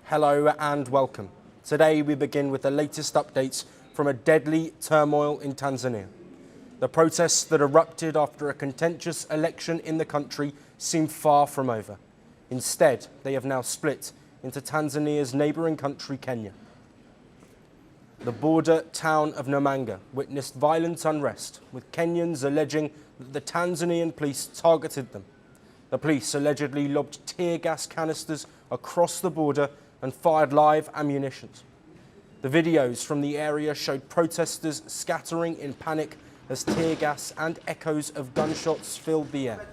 Hello and welcome. Today we begin with the latest updates from a deadly turmoil in Tanzania. The protests that erupted after a contentious election in the country seem far from over. Instead, they have now split into Tanzania's neighbouring country, Kenya. The border town of Namanga witnessed violent unrest, with Kenyans alleging that the Tanzanian police targeted them. The police allegedly lobbed tear gas canisters across the border and fired live ammunition. The videos from the area showed protesters scattering in panic as tear gas and echoes of gunshots filled the air,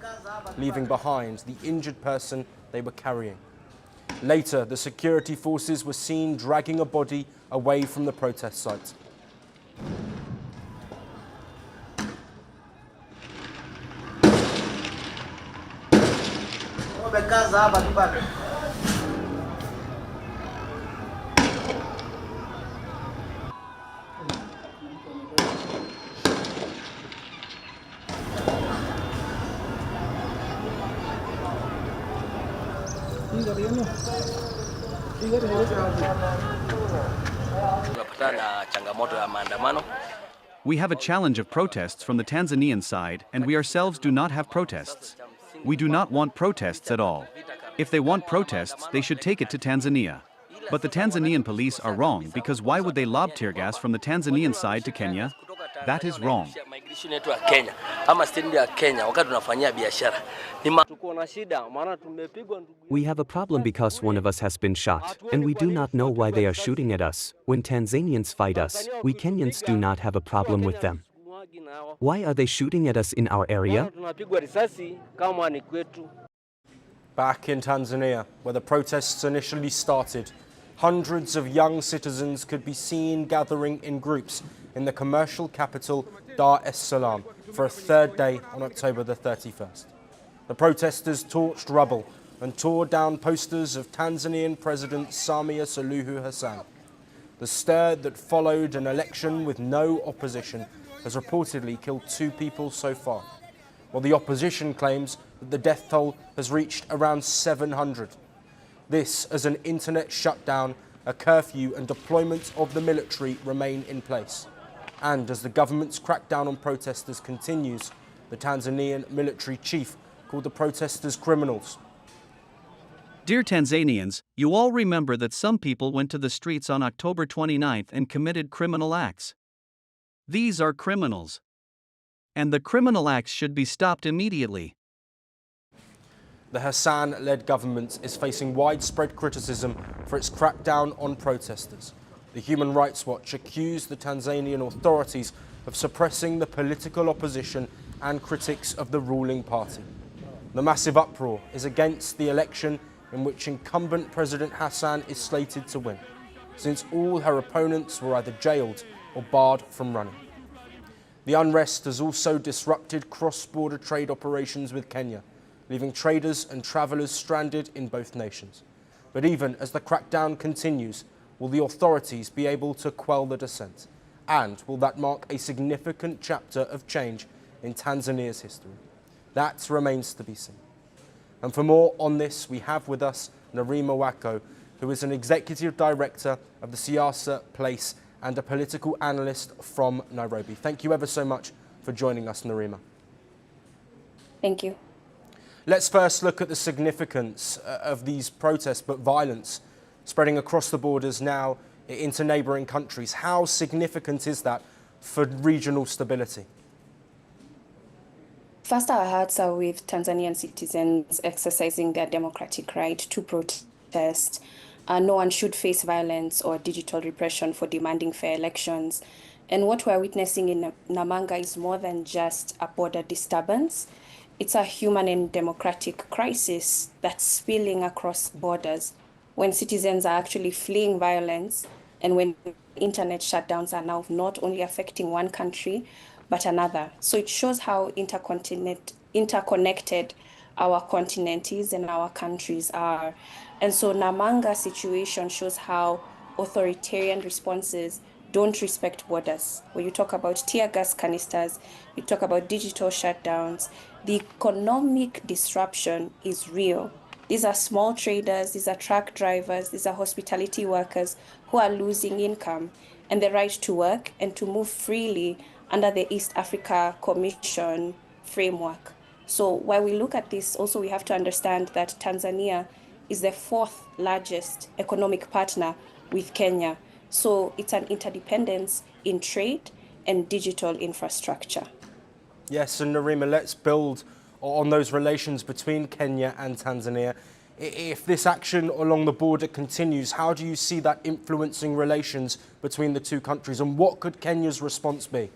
leaving behind the injured person they were carrying. Later, the security forces were seen dragging a body away from the protest site. We have a challenge of protests from the Tanzanian side, and we ourselves do not have protests. We do not want protests at all. If they want protests, they should take it to Tanzania. But the Tanzanian police are wrong, because why would they lob tear gas from the Tanzanian side to Kenya? That is wrong. We have a problem because one of us has been shot, and we do not know why they are shooting at us. When Tanzanians fight us, we Kenyans do not have a problem with them. Why are they shooting at us in our area? Back in Tanzania, where the protests initially started, hundreds of young citizens could be seen gathering in groups in the commercial capital Dar es Salaam for a third day on October the 31st. The protesters torched rubble and tore down posters of Tanzanian President Samia Suluhu Hassan. The stir that followed an election with no opposition has reportedly killed 2 people so far, while the opposition claims that the death toll has reached around 700. This as an internet shutdown, a curfew and deployment of the military remain in place. And as the government's crackdown on protesters continues, the Tanzanian military chief called the protesters criminals. Dear Tanzanians, you all remember that some people went to the streets on October 29th and committed criminal acts. These are criminals. And the criminal acts should be stopped immediately. The Hassan-led government is facing widespread criticism for its crackdown on protesters. The Human Rights Watch accused the Tanzanian authorities of suppressing the political opposition and critics of the ruling party. The massive uproar is against the election in which incumbent President Hassan is slated to win, since all her opponents were either jailed or barred from running. The unrest has also disrupted cross-border trade operations with Kenya, leaving traders and travellers stranded in both nations. But even as the crackdown continues, will the authorities be able to quell the dissent? And will that mark a significant chapter of change in Tanzania's history? That remains to be seen. And for more on this, we have with us Nerima Wako, who is an executive director of the Siasa Place and a political analyst from Nairobi. Thank you ever so much for joining us, Nerima. Thank you. Let's first look at the significance of these protests, but violence spreading across the borders now into neighbouring countries. How significant is that for regional stability? First, our hearts are with Tanzanian citizens exercising their democratic right to protest. No one should face violence or digital repression for demanding fair elections. And what we're witnessing in Namanga is more than just a border disturbance. It's a human and democratic crisis that's spilling across borders when citizens are actually fleeing violence and when internet shutdowns are now not only affecting one country, but another. So it shows how interconnected our continent is and our countries are. And so Namanga's situation shows how authoritarian responses don't respect borders. When you talk about tear gas canisters, you talk about digital shutdowns, the economic disruption is real. These are small traders, these are truck drivers, these are hospitality workers who are losing income and the right to work and to move freely under the East Africa Commission framework. So while we look at this, also we have to understand that Tanzania is the fourth largest economic partner with Kenya. So it's an interdependence in trade and digital infrastructure. Yes, and Nerima, let's build on those relations between Kenya and Tanzania. If this action along the border continues, how do you see that influencing relations between the two countries, and what could Kenya's response be?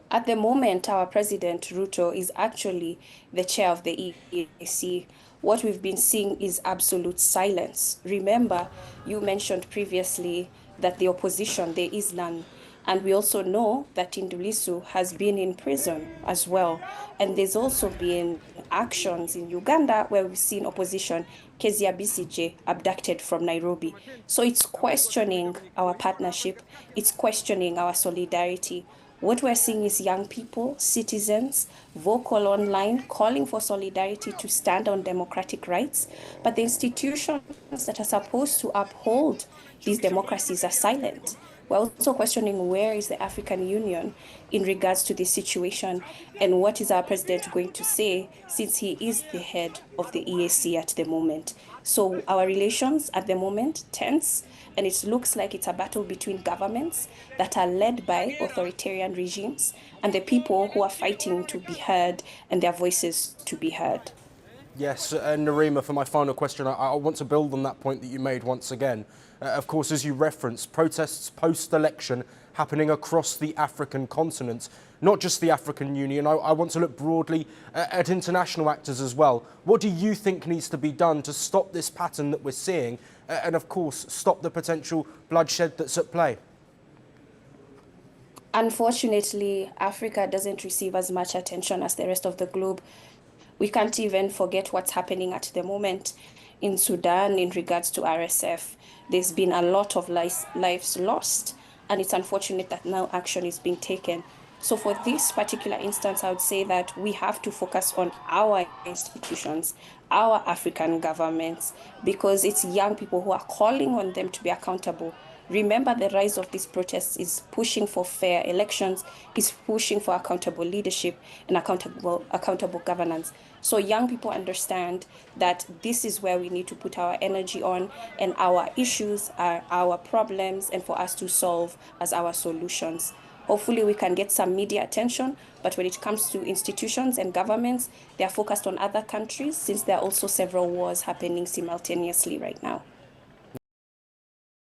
At the moment, our President Ruto is actually the chair of the EAC. What we've been seeing is absolute silence. Remember, you mentioned previously that the opposition, there is none. And we also know that Tundu Lissu has been in prison as well. And there's also been actions in Uganda where we've seen opposition, Kezia Besigye, abducted from Nairobi. So it's questioning our partnership, it's questioning our solidarity. What we're seeing is young people, citizens, vocal online, calling for solidarity to stand on democratic rights. But the institutions that are supposed to uphold these democracies are silent. We're also questioning where is the African Union in regards to this situation and what is our president going to say since he is the head of the EAC at the moment. So our relations at the moment tense, and it looks like it's a battle between governments that are led by authoritarian regimes and the people who are fighting to be heard and their voices to be heard. Yes, Nerima, for my final question, I want to build on that point that you made once again. Of course, as you referenced, protests post-election happening across the African continent, not just the African Union. I want to look broadly at international actors as well. What do you think needs to be done to stop this pattern that we're seeing and, of course, stop the potential bloodshed that's at play? Unfortunately, Africa doesn't receive as much attention as the rest of the globe. We can't even forget what's happening at the moment in Sudan in regards to RSF. There's been a lot of lives lost, and it's unfortunate that now action is being taken. So for this particular instance, I would say that we have to focus on our institutions, our African governments, because it's young people who are calling on them to be accountable. Remember, the rise of these protests is pushing for fair elections, is pushing for accountable leadership and accountable governance. So young people understand that this is where we need to put our energy on, and our issues are our problems, and for us to solve as our solutions. Hopefully we can get some media attention, but when it comes to institutions and governments, they are focused on other countries since there are also several wars happening simultaneously right now.